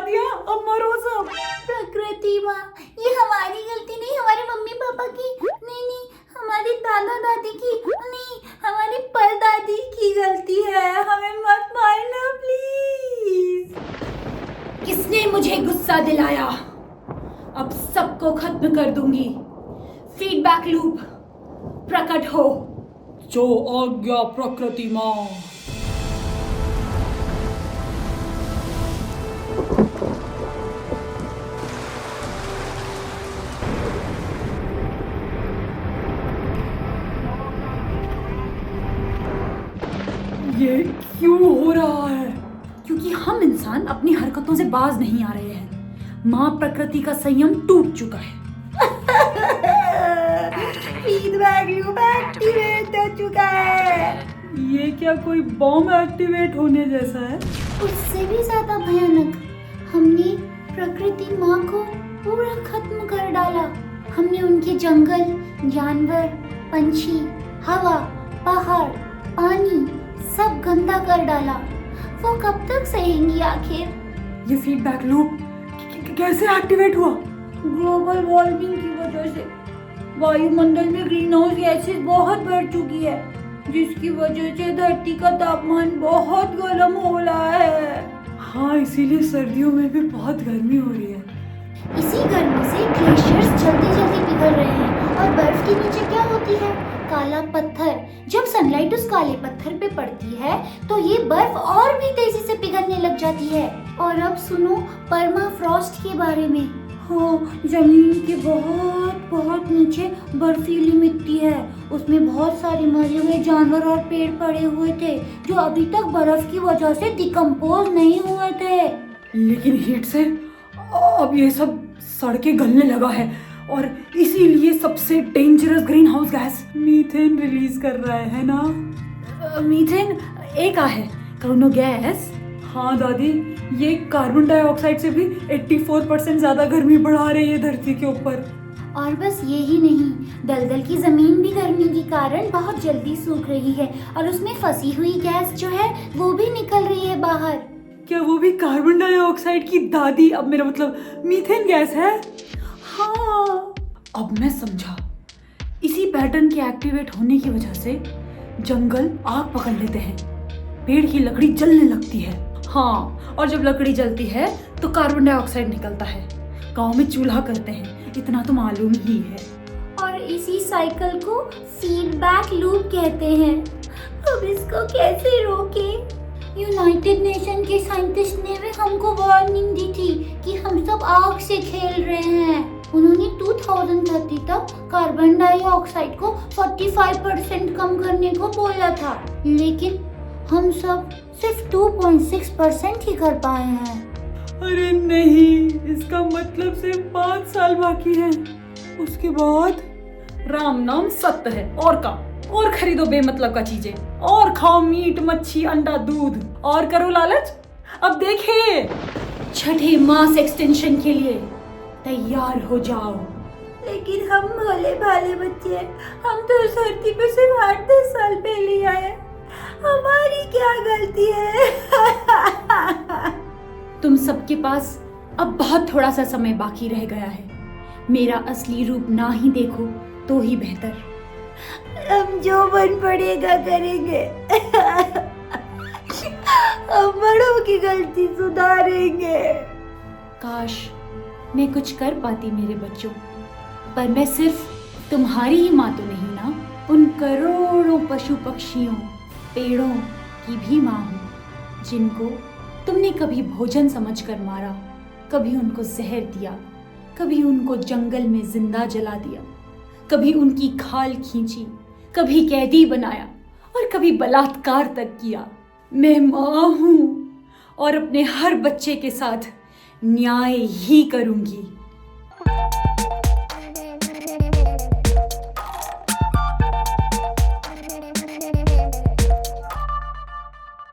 दिया, अब मरो सब। प्रकृति माँ, ये हमारी गलती नहीं, हमारे मम्मी पापा की नहीं, नहीं हमारे दादा दादी की नहीं, हमारी परदादी की गलती है। हमें मत मारना प्लीज। किसने मुझे गुस्सा दिलाया? अब सबको खत्म कर दूंगी। फीडबैक लूप प्रकट हो। जो आज्ञा प्रकृति माँ। ये क्यों हो रहा है? क्योंकि हम इंसान अपनी हरकतों से बाज नहीं आ रहे हैं। माँ प्रकृति का संयम टूट चुका है। फीडबैक लूप एक्टिवेट हो चुका है। ये क्या कोई बॉम्ब एक्टिवेट होने जैसा है? उससे भी ज्यादा भयानक, हमने प्रकृति माँ को पूरा खत्म कर डाला। हमने उनके जंगल, जानवर, पंछी, हवा, पहाड़, पानी सब गंदा कर डाला। वो कब तक सहेंगी आखिर? ये फीडबैक लूप कैसे एक्टिवेट हुआ? ग्लोबल वार्मिंग की वजह से वायुमंडल में ग्रीन हाउस गैसेस बहुत बढ़ चुकी है, जिसकी वजह से धरती का तापमान बहुत गर्म हो रहा है। हाँ, इसीलिए सर्दियों में भी बहुत गर्मी हो रही है। इसी गर्मी से ग्लेशियर्स जल्दी जल्दी पिघल रहे हैं और बर्फ के नीचे क्या होती है? काला पत्थर। जब सनलाइट उस काले पत्थर पे पड़ती है तो ये बर्फ और भी तेजी से पिघलने लग जाती है। और अब सुनो परमाफ्रॉस्ट के बारे में। हाँ, जमीन के बहुत बहुत नीचे बर्फीली मिट्टी है। उसमें बहुत सारे मरे हुए जानवर और पेड़ पड़े हुए थे जो अभी तक बर्फ की वजह से डिकम्पोज नहीं हुए थे। लेकिन हीट से अब ये सब सड़के गलने लगा है और इसीलिए सबसे dangerous green house gas methane release कर रहा है ना? मीथेन एक है कौनो गैस? हाँ दादी, ये कार्बन डाइऑक्साइड से भी 84% ज्यादा गर्मी बढ़ा रही है धरती के ऊपर। और बस यही नहीं, दलदल की जमीन भी गर्मी के कारण बहुत जल्दी सूख रही है और उसमें फंसी हुई गैस जो है वो भी निकल रही है बाहर। क्या वो भी कार्बन डाइऑक्साइड की दादी, अब मेरा मतलब मीथेन गैस है? हाँ, अब मैं समझा। इसी पैटर्न के एक्टिवेट होने की वजह से जंगल आग पकड़ लेते हैं, पेड़ की लकड़ी जलने लगती है। हाँ, और जब लकड़ी जलती है तो कार्बन डाइऑक्साइड निकलता है। गांव में चूल्हा करते हैं, इतना तो मालूम ही है। और इसी साइकिल को फीडबैक लूप कहते हैं। अब इसको कैसे रोकें? यूनाइटेड नेशन के साइंटिस्ट ने भी हमको वार्निंग दी थी कि हम सब आग से खेल रहे हैं। उन्होंने 2030 तक कार्बन डाइऑक्साइड को 45% कम करने को बोला था, लेकिन हम सब सिर्फ 2.6% ही कर पाए हैं। अरे नहीं, इसका मतलब सिर्फ 5 साल बाकी है। उसके बाद राम नाम सत्य है। और का और खरीदो बेमतलब का चीजें, और खाओ मीट, मच्छी, अंडा, दूध, और करो लालच। अब देखे, छठे मास एक्सटेंशन के लिए तैयार हो जाओ। लेकिन हम भोले भाले बच्चे हैं, हम तो इस धरती पे सिर्फ 8-10 साल पहले आए, हमारी क्या गलती है? तुम सबके पास अब बहुत थोड़ा सा समय बाकी रह गया है। मेरा असली रूप ना ही देखो तो ही बेहतर। हम जो बन पड़ेगा करेंगे। हम बड़ों की गलती सुधारेंगे। काश मैं कुछ कर पाती मेरे बच्चों, पर मैं सिर्फ तुम्हारी ही माँ तो नहीं ना, उन करोड़ों पशु पक्षियों, पेड़ों की भी माँ हूँ जिनको तुमने कभी भोजन समझकर मारा, कभी उनको जहर दिया, कभी उनको जंगल में जिंदा जला दिया, कभी उनकी खाल खींची, कभी कैदी बनाया और कभी बलात्कार तक किया। मैं माँ हूँ और अपने हर बच्चे के साथ न्याय ही करूँगी।